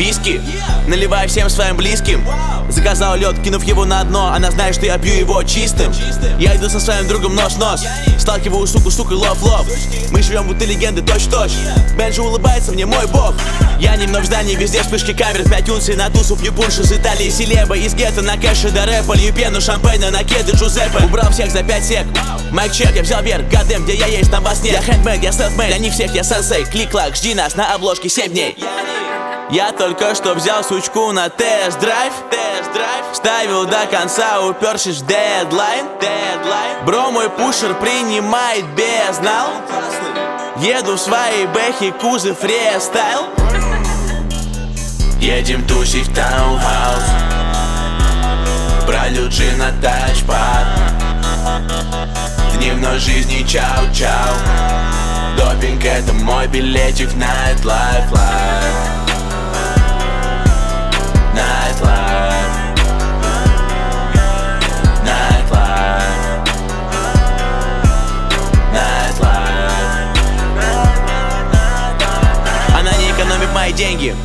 виски, наливаю всем своим близким. Заказал лед, кинув его на дно. Она знает, что я пью его чистым. Я иду со своим другом нос в нос, сталкиваю суку с сукой лов-лов. Мы живем будто легенды точь-точь. Бенджи улыбается мне, мой бог. Я не вновь в здании, везде вспышки камер. 5 унций на тусу, пью пунш из Италии, селеба из гетто на кэше до рэпа. Лью пену шампейна на кеды Джузеппе. Убрал всех за 5 сек. Майк чек, я взял вверх, гадэм, где я есть, там вас нет. Я хэндмейд, я селфмейд, для них всех я сенсей. Клик-клак, жди нас на обложке 7 дней. Я только что взял сучку на тест-драйв. Ставил до конца, упершись в дедлайн. Бро, мой пушер принимает безнал. Еду в своей бэхе, кузов фристайл. Едем тусить в таунхаус. Брали джин на тачпад. Дневной жизни чау-чау. Допинг — это мой билетик в Nightlife. Она не экономит мои деньги,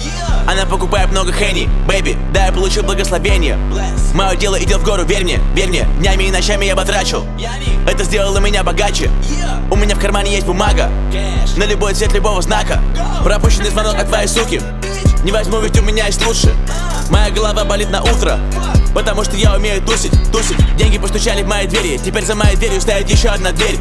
она покупает много Хенни. Бэйби, да, я получил благословение. Мое дело идет в гору, верь мне. Днями и ночами я потрачу. Это сделало меня богаче. У меня в кармане есть бумага на любой цвет любого знака. Пропущенный звонок от твоей суки. Не возьму, ведь у меня есть лучше. Моя голова болит на утро, потому что я умею тусить. Деньги постучали в мои двери. Теперь за моей дверью стоит еще одна дверь.